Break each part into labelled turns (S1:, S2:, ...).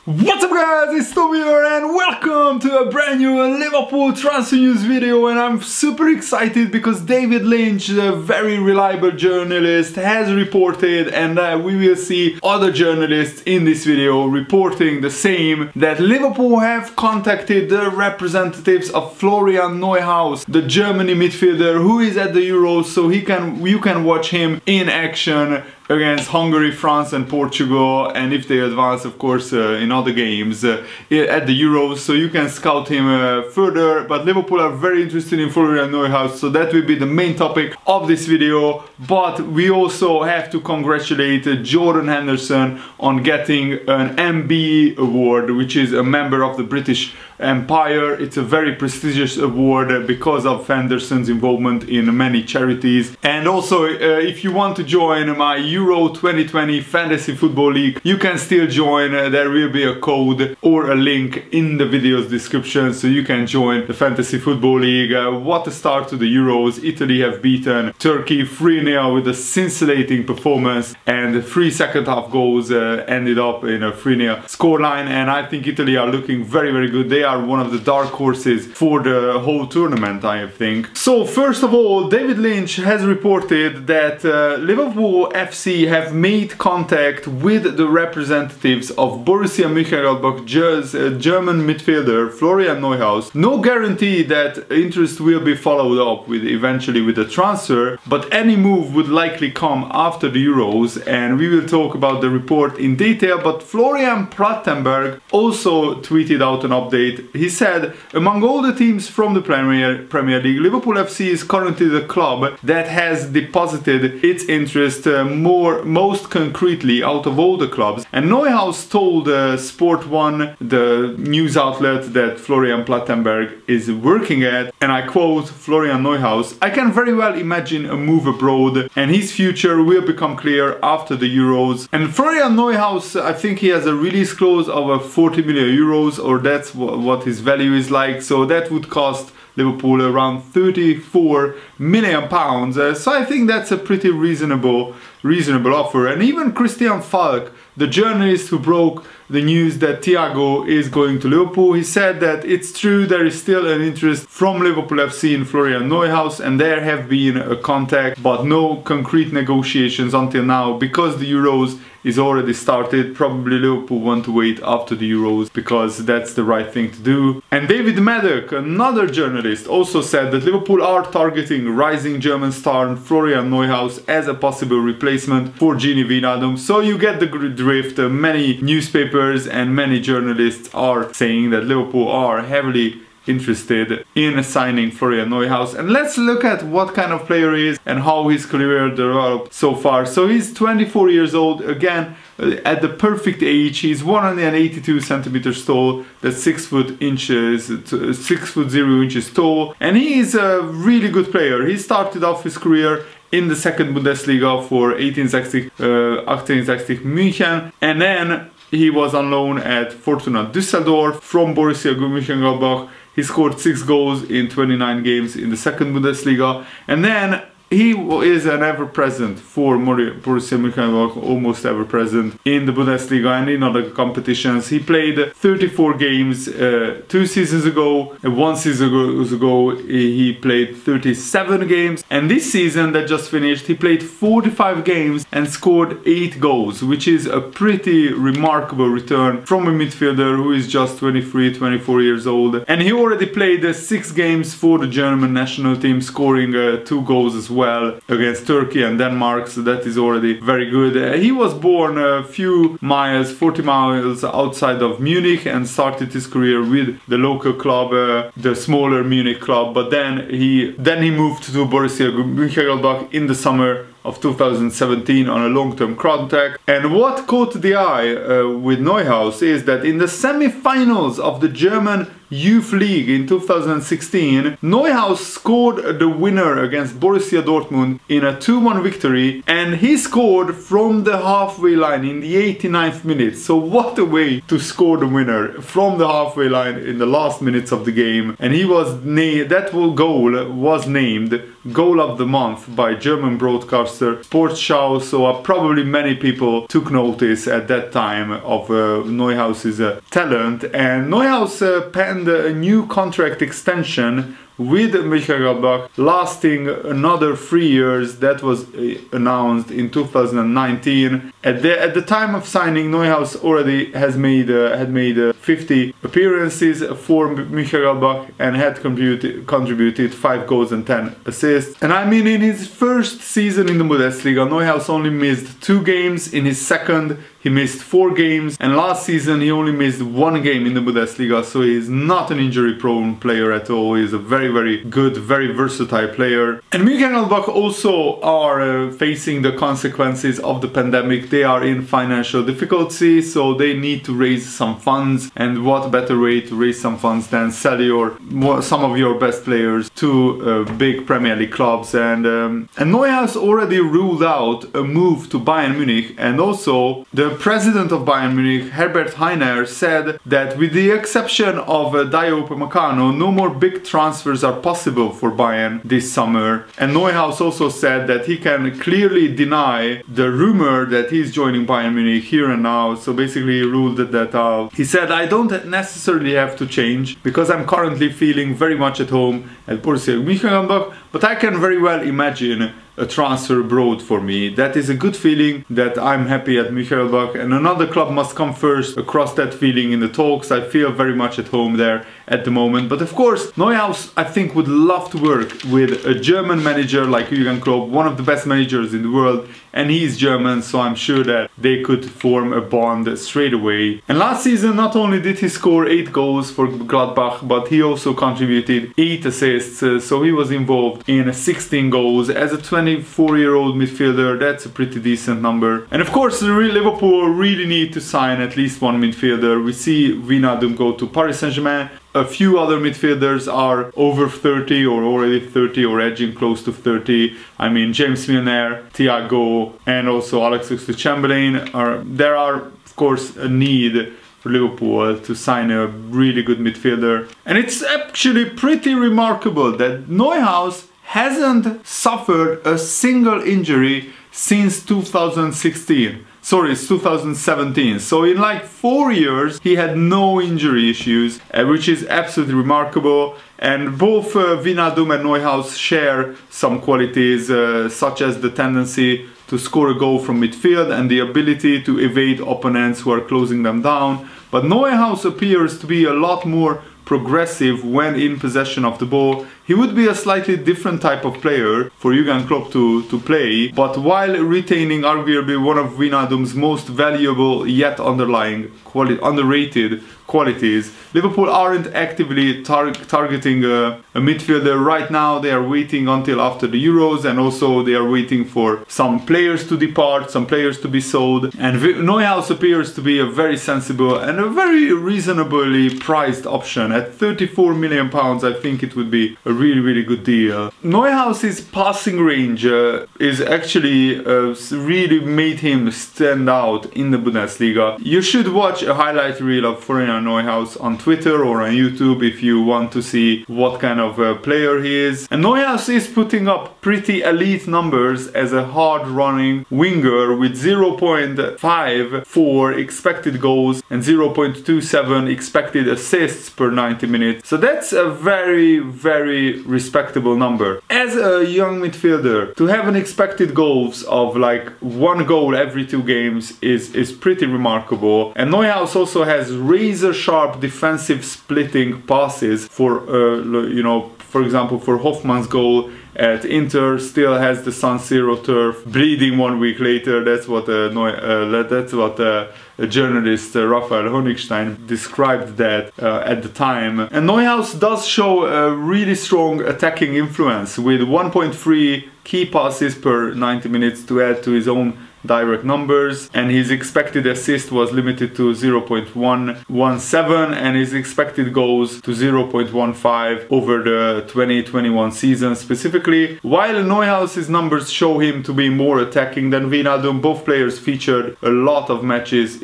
S1: What's up guys, it's Toby here and welcome to a brand new Liverpool transfer news video, and I'm super excited because David Lynch, the very reliable journalist, has reported, and we will see other journalists in this video reporting the same, that Liverpool have contacted the representatives of Florian Neuhaus, the Germany midfielder who is at the Euros, so you can watch him in action against Hungary, France and Portugal, and if they advance of course in other games at the Euros, so you can scout him further. But Liverpool are very interested in Florian Neuhaus, so that will be the main topic of this video. But we also have to congratulate Jordan Henderson on getting an MB award, which is a member of the British Empire. It's a very prestigious award because of Henderson's involvement in many charities. And also if you want to join my Euro 2020 Fantasy Football League, you can still join. There will be a code or a link in the video's description, so you can join the Fantasy Football League. What a start to the Euros. Italy have beaten Turkey 3-0 with a scintillating performance, and 3 second half goals ended up in a 3-0 scoreline, and I think Italy are looking very good. They are one of the dark horses for the whole tournament, I think. So first of all, David Lynch has reported that Liverpool FC have made contact with the representatives of Borussia Mönchengladbach German midfielder Florian Neuhaus. No guarantee that interest will be followed up with eventually with a transfer, but any move would likely come after the Euros, and we will talk about the report in detail. But Florian Plettenberg also tweeted out an update. He said, among all the teams from the Premier League, Liverpool FC is currently the club that has deposited its interest most concretely out of all the clubs. And Neuhaus told Sport 1, the news outlet that Florian Plettenberg is working at, and I quote Florian Neuhaus, "I can very well imagine a move abroad and his future will become clear after the Euros." And Florian Neuhaus, I think he has a release clause of 40 million euros, or that's what his value is like, so that would cost Liverpool around 34 million pounds. So I think that's a pretty reasonable offer. And even Christian Falk, the journalist who broke the news that Thiago is going to Liverpool, he said that it's true, there is still an interest from Liverpool FC in Florian Neuhaus, and there have been a contact, but no concrete negotiations until now because the Euros is already started. Probably Liverpool want to wait after the Euros because that's the right thing to do. And David Maddock, another journalist, also said that Liverpool are targeting rising German star Florian Neuhaus as a possible replacement for Gini Wijnaldum. So you get the drift. Many newspapers and many journalists are saying that Liverpool are heavily interested in signing Florian Neuhaus. And let's look at what kind of player he is and how his career developed so far. So he's 24 years old, again at the perfect age. He's 182 centimeters tall, that's 6 foot 0 inches tall, and he is a really good player. He started off his career in the second Bundesliga for 1860 München, and then he was on loan at Fortuna Düsseldorf from Borussia Mönchengladbach. He scored 6 goals in 29 games in the second Bundesliga, and then he is an ever-present for Borussia Mönchengladbach, almost ever-present in the Bundesliga and in other competitions. He played 34 games 2 seasons ago, and 1 season ago he played 37 games, and this season that just finished he played 45 games and scored 8 goals, which is a pretty remarkable return from a midfielder who is just 24 years old. And he already played 6 games for the German national team, scoring 2 goals as well against Turkey and Denmark, so that is already very good. He was born a few miles, 40 miles outside of Munich, and started his career with the local club, the smaller Munich club, but then he moved to Borussia Mönchengladbach in the summer of 2017 on a long-term contract. And what caught the eye with Neuhaus is that in the semi-finals of the German Youth League in 2016, Neuhaus scored the winner against Borussia Dortmund in a 2-1 victory, and he scored from the halfway line in the 89th minute. So what a way to score the winner from the halfway line in the last minutes of the game. And that goal was named Goal of the Month by German broadcaster Neuhaus sports show, so probably many people took notice at that time of Neuhaus's talent, and Neuhaus penned a new contract extension with Mönchengladbach lasting another 3 years. That was announced in 2019. At the time of signing, Neuhaus already had made 50 appearances for Mönchengladbach and had contributed 5 goals and 10 assists. And I mean, in his first season in the Bundesliga, Neuhaus only missed 2 games. In his second, he missed 4 games, and last season he only missed 1 game in the Bundesliga, so he's not an injury-prone player at all. He's a very, very good, very versatile player. And Mönchengladbach also are facing the consequences of the pandemic. They are in financial difficulty, so they need to raise some funds, and what better way to raise some funds than sell some of your best players to big Premier League clubs. And Neuhaus already ruled out a move to Bayern Munich, and also the president of Bayern Munich, Herbert Heiner, said that with the exception of Dayot Upamecano, no more big transfers are possible for Bayern this summer. And Neuhaus also said that he can clearly deny the rumor that he's joining Bayern Munich here and now, so basically he ruled that out. He said, I don't necessarily have to change because I'm currently feeling very much at home at Borussia Mönchengladbach, but I can very well imagine a transfer abroad for me. That is a good feeling that I'm happy at Mönchengladbach, and another club must come first across that feeling in the talks. I feel very much at home there at the moment. But of course, Neuhaus, I think, would love to work with a German manager like Jürgen Klopp, one of the best managers in the world, and he's German, so I'm sure that they could form a bond straight away. And last season, not only did he score 8 goals for Gladbach, but he also contributed 8 assists, so he was involved in 16 goals. As a 24-year-old midfielder, that's a pretty decent number. And of course, Liverpool really need to sign at least one midfielder. We see Wijnaldum go to Paris Saint-Germain. A few other midfielders are over 30 or already 30 or edging close to 30. I mean, James Milner, Thiago, and also Alex Oxlade-Chamberlain. There are, of course, a need for Liverpool to sign a really good midfielder. And it's actually pretty remarkable that Neuhaus hasn't suffered a single injury since 2016. Sorry, it's 2017. So in like 4 years, he had no injury issues, which is absolutely remarkable. And both Wijnaldum and Neuhaus share some qualities, such as the tendency to score a goal from midfield and the ability to evade opponents who are closing them down. But Neuhaus appears to be a lot more progressive when in possession of the ball. He would be a slightly different type of player for Jürgen Klopp to play, but while retaining arguably one of Wijnaldum's most valuable yet underrated qualities, Liverpool aren't actively targeting a midfielder right now. They are waiting until after the Euros, and also they are waiting for some players to depart, some players to be sold. And Neuhaus appears to be a very sensible and a very reasonably priced option. At £34 million, I think it would be a really good deal. Neuhaus's passing range is actually really made him stand out in the Bundesliga. You should watch a highlight reel of Florian Neuhaus on Twitter or on YouTube if you want to see what kind of player he is. And Neuhaus is putting up pretty elite numbers as a hard-running winger with 0.5 for expected goals and 0.27 expected assists per 90 minutes. So that's a very respectable number. As a young midfielder, to have an expected goals of like 1 goal every 2 games is pretty remarkable. And Neuhaus also has razor-sharp defensive splitting passes for, for example, for Hoffmann's goal at Inter, still has the San Siro turf, bleeding 1 week later. That's what journalist Raphael Honigstein described that at the time. And Neuhaus does show a really strong attacking influence with 1.3 key passes per 90 minutes to add to his own direct numbers, and his expected assist was limited to 0.117 and his expected goals to 0.15 over the 2021 season specifically. While Neuhaus's numbers show him to be more attacking than Wijnaldum, both players featured a lot of matches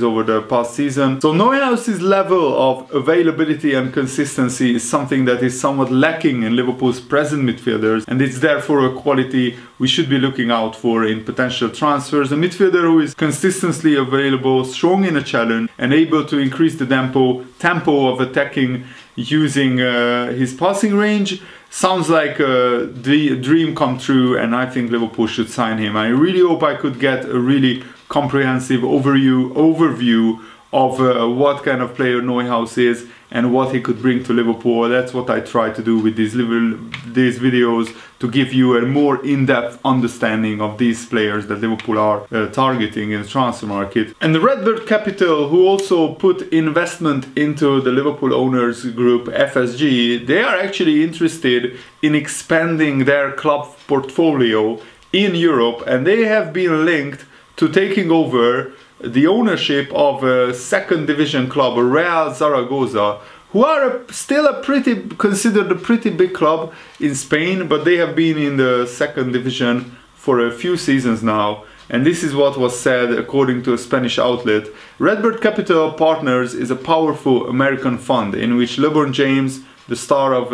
S1: over the past season. So Neuhaus's level of availability and consistency is something that is somewhat lacking in Liverpool's present midfielders, and it's therefore a quality we should be looking out for in potential transfers. A midfielder who is consistently available, strong in a challenge, and able to increase the tempo of attacking using his passing range sounds like a dream come true, and I think Liverpool should sign him. I really hope I could get a really comprehensive overview of what kind of player Neuhaus is and what he could bring to Liverpool. That's what I try to do with these videos, to give you a more in-depth understanding of these players that Liverpool are targeting in the transfer market. And the Redbird Capital, who also put investment into the Liverpool owners group FSG, they are actually interested in expanding their club portfolio in Europe, and they have been linked to taking over the ownership of a second division club, Real Zaragoza, who are considered a pretty big club in Spain, but they have been in the second division for a few seasons now. And this is what was said according to a Spanish outlet. Redbird Capital Partners is a powerful American fund in which LeBron James, the star of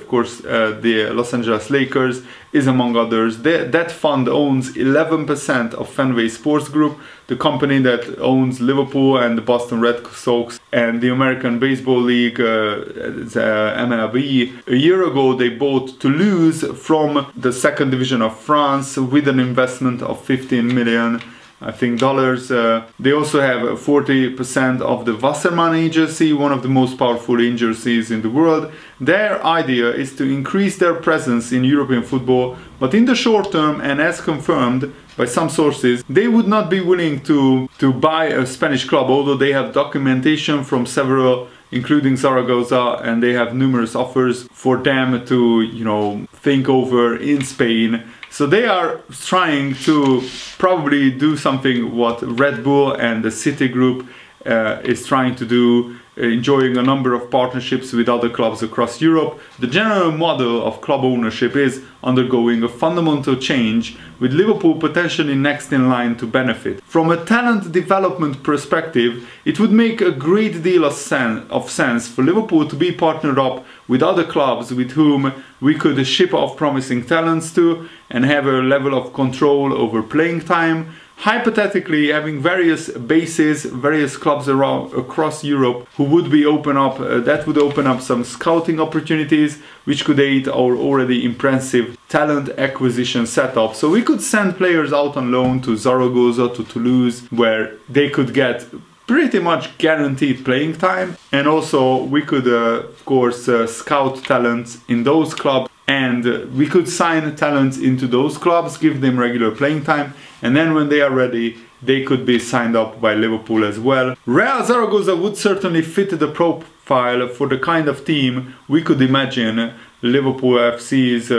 S1: course, the Los Angeles Lakers, is among others. That fund owns 11% of Fanzone Sports Group, the company that owns Liverpool and the Boston Red Sox and the American Baseball League, MLB. A year ago, they bought Toulouse from the second division of France with an investment of 15 million. I think dollars. They also have 40% of the Wasserman agency, one of the most powerful agencies in the world. Their idea is to increase their presence in European football, but in the short term, and as confirmed by some sources, they would not be willing to buy a Spanish club, although they have documentation from several, including Zaragoza, and they have numerous offers for them to, you know, think over in Spain. So they are trying to probably do something what Red Bull and the City Group is trying to do, enjoying a number of partnerships with other clubs across Europe. The general model of club ownership is undergoing a fundamental change, with Liverpool potentially next in line to benefit. From a talent development perspective, it would make a great deal of sense for Liverpool to be partnered up with other clubs with whom we could ship off promising talents to and have a level of control over playing time. Hypothetically, having various bases, various clubs across Europe who would be that would open up some scouting opportunities, which could aid our already impressive talent acquisition setup. So we could send players out on loan to Zaragoza, to Toulouse, where they could get pretty much guaranteed playing time, and also we could of course scout talents in those clubs, and we could sign talents into those clubs, give them regular playing time, and then when they are ready, they could be signed up by Liverpool as well. Real Zaragoza would certainly fit the profile for the kind of team we could imagine Liverpool FC's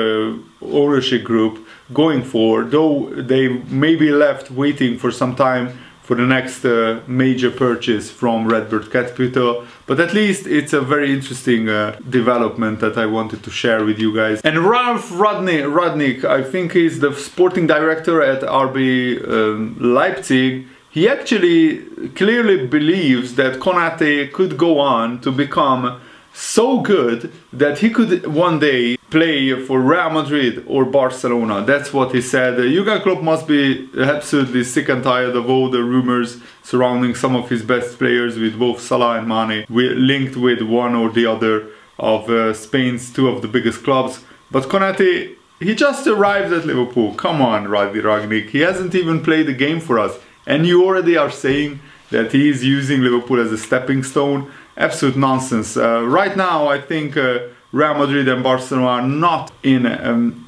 S1: ownership group going for, though they may be left waiting for some time for the next major purchase from Redbird Capital. But at least it's a very interesting development that I wanted to share with you guys. And Ralf Rangnick, I think he's the sporting director at RB Leipzig. He actually clearly believes that Konate could go on to become so good that he could one day play for Real Madrid or Barcelona. That's what he said. Jurgen Klopp must be absolutely sick and tired of all the rumors surrounding some of his best players, with both Salah and Mane linked with one or the other of Spain's two of the biggest clubs. But Konate, he just arrived at Liverpool. Come on, Rangnick. He hasn't even played the game for us, and you already are saying that he is using Liverpool as a stepping stone. Absolute nonsense. Right now, I think Real Madrid and Barcelona are not in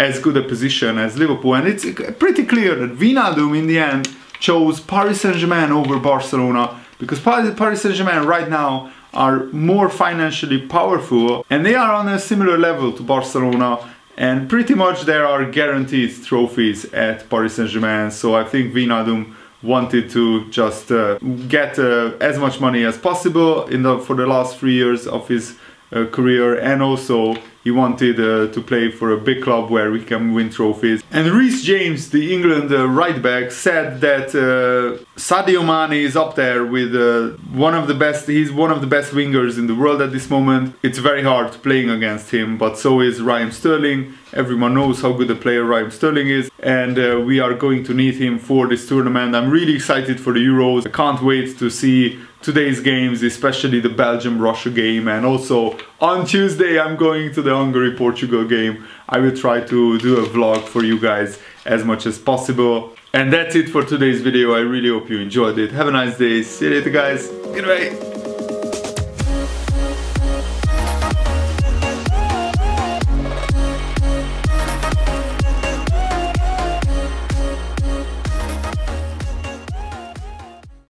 S1: as good a position as Liverpool, and it's pretty clear that Wijnaldum in the end chose Paris Saint-Germain over Barcelona, because Paris Saint-Germain right now are more financially powerful and they are on a similar level to Barcelona, and pretty much there are guaranteed trophies at Paris Saint-Germain, so I think Wijnaldum wanted to just get as much money as possible for the last 3 years of his career, and also he wanted to play for a big club where we can win trophies. And Reece James, the England right back, said that Sadio Mane is up there with one of the best. He's one of the best wingers in the world at this moment. It's very hard playing against him, but so is Raheem Sterling. Everyone knows how good a player Raheem Sterling is, and we are going to need him for this tournament. I'm really excited for the Euros. I can't wait to see today's games, especially the Belgium-Russia game, and also on Tuesday I'm going to the Hungary-Portugal game. I will try to do a vlog for you guys as much as possible. And that's it for today's video. I really hope you enjoyed it. Have a nice day. See you later, guys. Goodbye.